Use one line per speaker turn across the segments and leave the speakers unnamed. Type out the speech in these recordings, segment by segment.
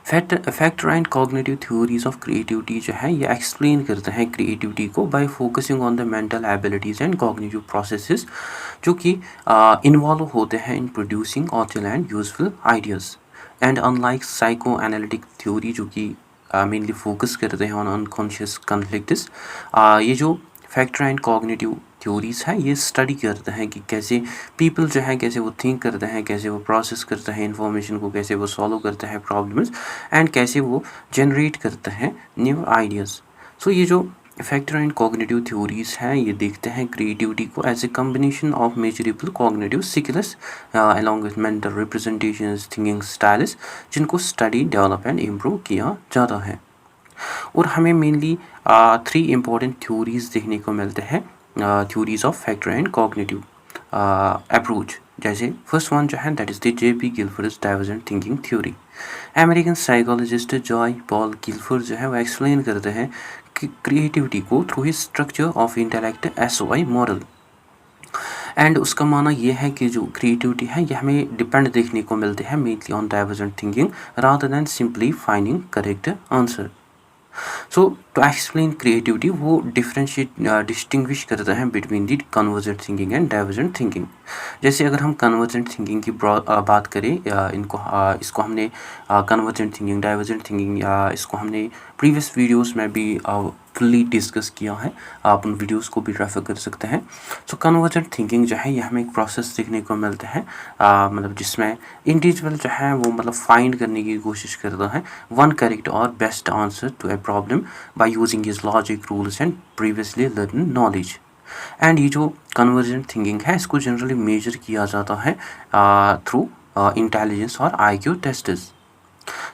Factor and cognitive theories of creativity जो है ये एक्सप्लेन करते हैं क्रिएटिविटी को by focusing on the mental abilities and cognitive processes जो कि इन्वॉल्व होते हैं इन प्रोड्यूसिंग ऑथल and useful ideas. And unlike psychoanalytic theory जो कि मेनली फोकस करते हैं ऑन अनकॉन्शियस कॉन्फ्लिक्ट्स, ये जो फैक्टर एंड कॉग्निटिव थ्योरीज है ये स्टडी करते हैं कि कैसे पीपल जो है कैसे वो थिंक करते हैं, कैसे वो प्रोसेस करते हैं इंफॉर्मेशन को, कैसे वो सॉल्व करते हैं प्रॉब्लम्स एंड कैसे वो जनरेट करते हैं न्यू आइडियाज़। सो ये जो फैक्टर एंड कॉग्निटिव थ्योरीज हैं ये देखते हैं क्रिएटिविटी को as a combination of measurable cognitive skills along with mental representations thinking styles जिनको स्टडी डेवलप एंड इम्प्रूव किया जाता है। और हमें मेनली 3 इम्पॉर्टेंट थ्योरीज देखने को मिलते हैं, theories of factor and cognitive approach. जैसे फर्स्ट वन जो है that is the J.P. Guilford's divergent thinking theory. American psychologist Joy Paul Guilford जो है वो एक्सप्लेन करते हैं कि क्रिएटिविटी को through his structure of intellect SOI model. And उसका माना यह है कि जो क्रिएटिविटी है यह हमें डिपेंड देखने को मिलते हैं mainly on divergent thinking rather than simply finding correct answer. So to explain creativity वो डिस्टिंग्विश करता है between the convergent thinking and divergent thinking. जैसे अगर हम कन्वर्जेंट थिंकिंग की बात करें, इसको हमने कन्वर्जेंट थिंकिंग, डाइवर्जेंट थिंकिंग या इसको हमने प्रीवियस वीडियोस में भी फुल्ली डिस्कस किया है, आप उन वीडियोस को भी रेफर कर सकते हैं। सो कन्वर्जेंट थिंकिंग जो है यह हमें एक प्रोसेस देखने को मिलता है, मतलब जिसमें इंडिविजुअल जो है वो मतलब फाइंड करने की कोशिश करता है वन करेक्ट और best answer to a problem by using his logic rules and previously learn knowledge. And ये जो कन्वर्जेंट थिंकिंग है इसको जनरली मेजर किया जाता है थ्रू इंटेलिजेंस और IQ टेस्ट्स।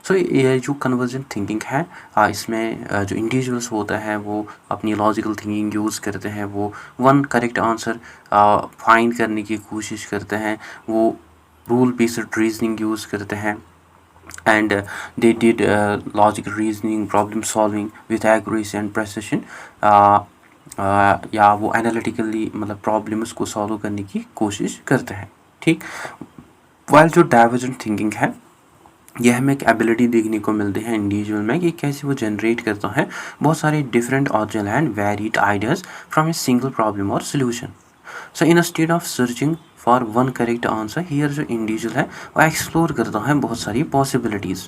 सो ये जो कन्वर्जेंट थिंकिंग है इसमें जो इंडिविजुअल्स होता है वो अपनी लॉजिकल थिंकिंग यूज़ करते हैं, वो वन करेक्ट आंसर फाइंड करने की कोशिश करते हैं, वो रूल बेस्ड रीजनिंग यूज़ करते हैं and they did logical reasoning, problem solving with accuracy and precision, या वो एनालिटिकली मतलब प्रॉब्लम्स को सॉल्व करने की कोशिश करते हैं। ठीक, वाइल जो डाइवर्जेंट थिंकिंग है यह हमें एक एबिलिटी देखने को मिलती है इंडिविजुअल में कि कैसे वो जनरेट करता है बहुत सारे different original and varied ideas from a single problem और solution. So instead of searching for one correct answer here जो इंडिविजुअल है वो एक्सप्लोर करता है बहुत सारी पॉसिबिलिटीज़।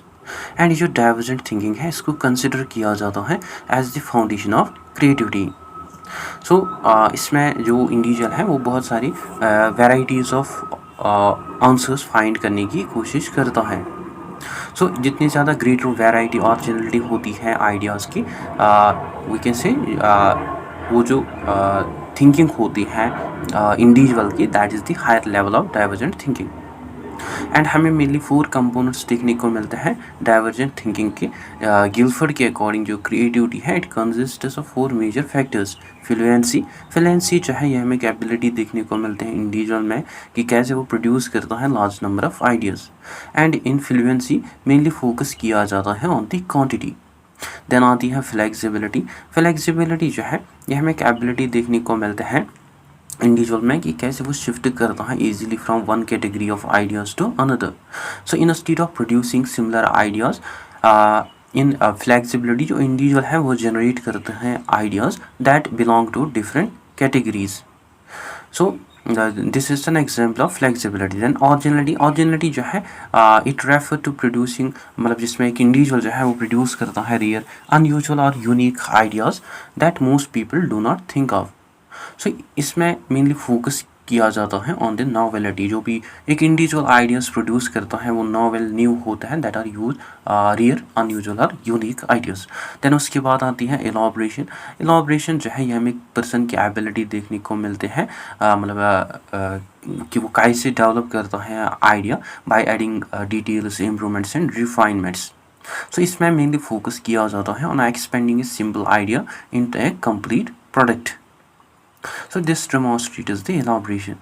एंड ये जो डाइवर्जेंट थिंकिंग है इसको कंसिडर किया जाता है as the foundation of creativity. So इसमें जो इंडिविजुअल है वो बहुत सारी वेराइटीज़ ऑफ आंसर्स फाइंड करने की कोशिश करता है। सो जितनी ज़्यादा ग्रेटर वेराइटी ऑरिजिनलिटी होती है आइडियाज़ की, वी कैन से वो जो थिंकिंग होती है इंडिविजुअल की that is the higher level of divergent thinking. And हमें मेनली 4 कंपोनेंट्स देखने को मिलते हैं डाइवर्जेंट थिंकिंग के। गिलफर्ड के अकॉर्डिंग जो क्रिएटिविटी है it consists of 4 major factors. Fluency जो है यह हमें एक एबिलिटी देखने को मिलते हैं इंडिविजुअल में कि कैसे वो प्रोड्यूस करता है large number of ideas. And in fluency mainly focus किया जाता है ऑन दी क्वांटिटी। देन आती है फ्लेक्सिबिलिटी जो है यह हमें एक एबिलिटी देखने को मिलते हैं इंडिविजुअल में कि कैसे वो शिफ्ट करता है easily from one category of ideas to another. So instead of producing similar ideas in flexibility जो इंडिविजुअल है वो जनरेट करते हैं ideas that belong to different categories. So this is an example of flexibility. Then originality जो है it refer to producing, मतलब जिसमें एक इंडिविजुअल जो है वो प्रोड्यूस करता है रेयर अनयूजुअल और unique ideas that most people do not think of. So इसमें मेनली फोकस किया जाता है ऑन द नॉवेलिटी। जो भी एक इंडिविजुअल आइडियाज़ प्रोड्यूस करता है वो नॉवेल न्यू होता है that are use rare unusual और यूनिक आइडियाज़। देन उसके बाद आती है एलाबोरेशन जो है ये हमें एक पर्सन की एबिलिटी देखने को मिलते हैं, मतलब कि वो कैसे डेवलप करता है idea by adding details, improvements and refinements. So इसमें मेनली फोकस किया जाता है on expanding a simple idea into a complete product. So this demonstrates the elaboration.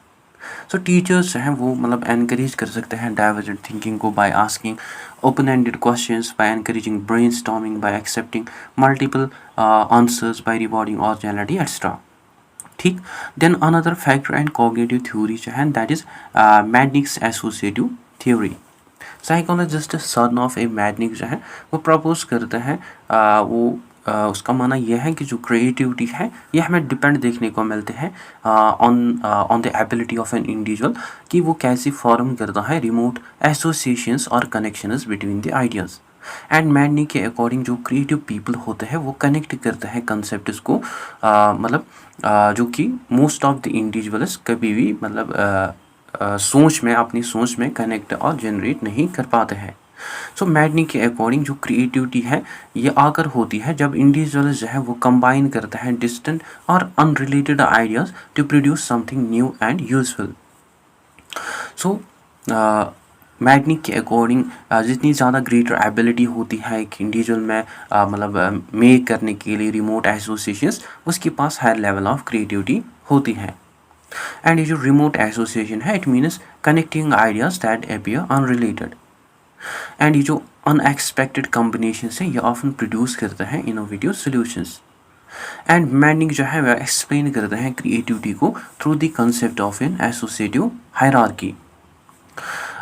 So teachers जो हैं वो मतलब एनकरेज कर सकते हैं डाइवर्जेंट थिंकिंग को by asking open ended questions, by encouraging brainstorming, by accepting multiple answers, by rewarding originality extra. ठीक, then another factor and cognitive theory जो है that is Mednick's associative theory. Psychologist Sarnoff A Mednick जो है वो propose करते हैं, उसका माना यह है कि जो क्रिएटिविटी है ये हमें डिपेंड देखने को मिलते हैं on the ability of an individual, कि वो कैसे फॉर्म करता है रिमोट एसोसिएशंस और connections between the ideas. And Mednick के अकॉर्डिंग जो क्रिएटिव पीपल होते हैं वो कनेक्ट करते हैं कंसेप्ट को, जो कि मोस्ट ऑफ द इंडिविजुअल्स कभी भी सोच में, अपनी सोच में कनेक्ट और जनरेट नहीं कर पाते हैं। सो मैडनी के अकॉर्डिंग जो क्रिएटिविटी है ये आकर होती है जब इंडिविजुअल जो है वो कंबाइन करता है डिस्टेंट और unrelated ideas to produce something new and useful. So Mednick के अकॉर्डिंग जितनी ज़्यादा ग्रेटर एबिलिटी होती है एक इंडिविजुअल में मेक करने के लिए रिमोट एसोसिएशंस, उसके पास हायर लेवल ऑफ क्रिएटिविटी होती है। एंड ये जो रिमोट एसोसिएशन है it means connecting ideas that appear unrelated. And ये जो अनएक्सपेक्टेड कॉम्बिनेशन है ये ऑफन प्रोड्यूस करते हैं इनोवेटिव सॉल्यूशंस। एंड मैडनिक जो है वह एक्सप्लेन करते हैं क्रिएटिविटी को through the concept of an associative hierarchy.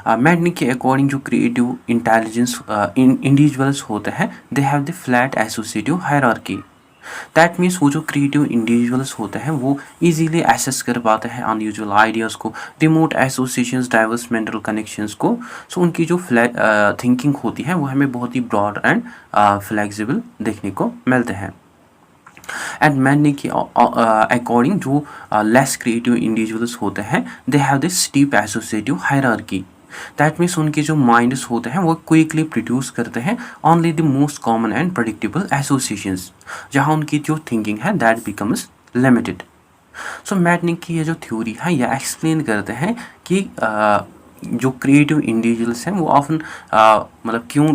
Mednick के अकॉर्डिंग जो क्रिएटिव इंटेलिजेंस इंडिविजुअल्स होते हैं they have the flat associative hierarchy. That means वो जो क्रिएटिव इंडिविजुअल्स होते हैं वो इजीली एक्सेस कर पाते हैं अनयूजुअल आइडियाज़ को, remote associations, diverse mental connections को। सो उनकी जो थिंकिंग होती है वो हमें बहुत ही ब्रॉड एंड फ्लेक्सिबल देखने को मिलते हैं। एंड मैडनिक के अकॉर्डिंग जो लेस क्रिएटिव इंडिविजुअल्स होते हैं they have this steep associative hierarchy. That means उनके जो माइंड्स होते हैं वो क्विकली प्रोड्यूस करते हैं only the most common and predictable associations, जहाँ उनकी जो थिंकिंग है दैट बिकम्स लिमिटेड। सो मैडनिक की ये जो थ्योरी है ये एक्सप्लेन करते हैं कि जो क्रिएटिव इंडिविजुअल्स हैं वो ऑफन क्यों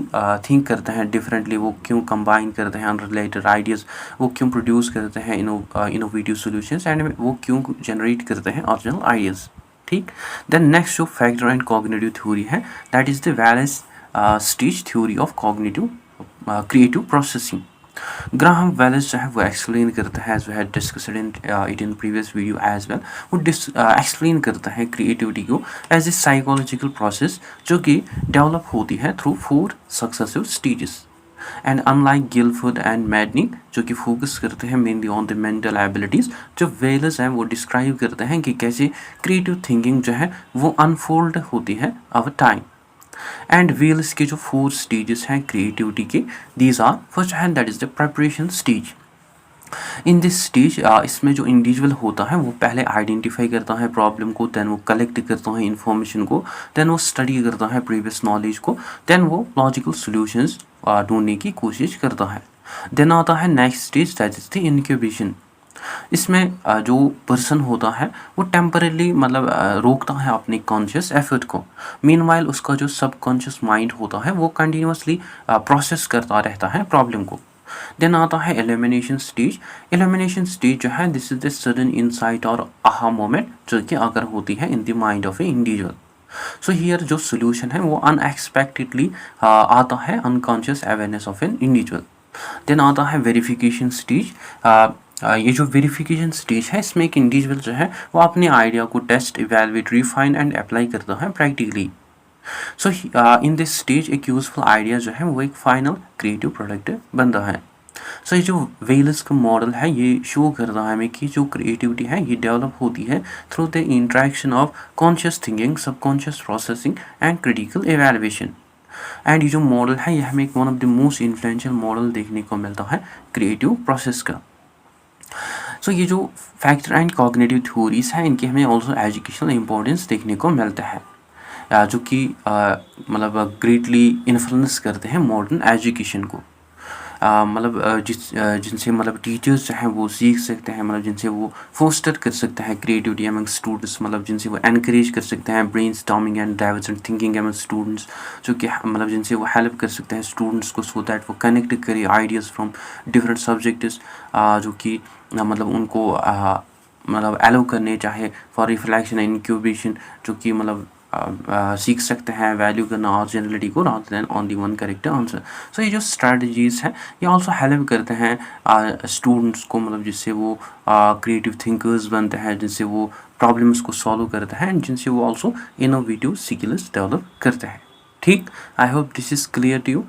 थिंक करते हैं डिफरेंटली, वो क्यों कंबाइन करते हैं अनरिलेटेड आइडियाज़, वो क्यों प्रोड्यूस करते हैं इनोवेटिव सॉल्यूशंस, एंड वो क्यों जनरेट करते हैं ओरिजिनल आइडियाज़। ठीक। देन नेक्स्ट जो फैक्टर एंड कॉग्निटिव थ्योरी है that is the Wallas stage theory of cognitive creative processing. Graham Wallas जो है वो एक्सप्लेन करता है, as we had discussed it in previous video as well, वो explain करता है क्रिएटिविटी को एज ए साइकोलॉजिकल प्रोसेस जो कि डेवलप होती है through 4 successive stages. And unlike Guilford and Mednick जो कि फोकस करते हैं mainly on the mental abilities, जो वेलेस हैं वो डिस्क्राइब करते हैं कि कैसे क्रिएटिव थिंकिंग जो है वो अनफोल्ड होती है ओवर टाइम। एंड वेल्स के जो 4 स्टेजेस हैं क्रिएटिविटी के, these are first hand that is the preparation stage. In this stage इसमें जो इंडिविजुअल होता है वो पहले आइडेंटिफाई करता है प्रॉब्लम को, देन वो कलेक्ट करता है इंफॉर्मेशन को, देन वो स्टडी करता है प्रीवियस नॉलेज को, देन वो लॉजिकल सॉल्यूशंस ढूंढने की कोशिश करता है। देन आता है next stage that is the incubation. इसमें जो पर्सन होता है वो टेम्परली रोकता है अपने कॉन्शियस एफर्ट को, मीनवाइल उसका जो सबकॉन्शियस माइंड होता है वो कंटिन्यूसली प्रोसेस करता रहता है प्रॉब्लम को। देन आता है एलिमिनेशन स्टेज। एलिमिनेशन स्टेज जो है this is the sudden insight और आहा मोमेंट जो कि अगर होती है in the mind of a individual. So here जो सोल्यूशन है वो अनएक्सपेक्टेडली आता है unconscious awareness of an individual. Then आता है वेरिफिकेशन स्टेज। ये जो वेरिफिकेशन स्टेज है इसमें एक इंडिविजुअल जो है वो अपने आइडिया को test, evaluate, refine and apply करता है practically. So in this stage एक यूजफुल आइडिया जो है वो एक फाइनल क्रिएटिव प्रोडक्ट बनता है। सो ये जो वेल्स का मॉडल है ये शो कर रहा है हमें कि जो क्रिएटिविटी है ये डेवलप होती है through the interaction of conscious thinking, subconscious processing and critical evaluation. And ये जो मॉडल है ये हमें one of the most influential model देखने को मिलता है क्रिएटिव प्रोसेस का। सो ये जो फैक्टर एंड कॉग्निटिव थ्योरीज हैं इनके हमें ऑल्सो एजुकेशनल इंपॉर्टेंस देखने को मिलता है, जो कि ग्रेटली इन्फ्लुएंस करते हैं मॉडर्न एजुकेशन को। जिनसे टीचर्स जो हैं वो सीख सकते हैं, जिनसे वो फोस्टर कर सकते हैं क्रिएटिविटी अमंग स्टूडेंट्स, जिनसे वो एनकरेज कर सकते हैं brainstorming and divergent thinking among students, जो कि जिनसे वो हेल्प कर सकते हैं स्टूडेंट्स को सो दैट वो कनेक्ट करें आइडियाज़ फ्रॉम डिफरेंट सब्जेक्ट्स, जो कि उनको एलो करने चाहे फॉर रिफ्लेक्शन एंड इंक्यूबेशन, जो कि सीख सकते हैं वैल्यू करना ऑरिजिनलिटी को rather than on the one correct answer. So ये जो स्ट्रैटेजीज़ हैं ये ऑल्सो हेल्प करते हैं स्टूडेंट्स को, जिससे वो क्रिएटिव थिंकर्स बनते हैं, जिनसे वो प्रॉब्लम्स को सॉल्व करते हैं एंड जिनसे वो ऑल्सो इनोवेटिव स्किल्स डेवलप करते हैं। ठीक। I hope this is clear to you.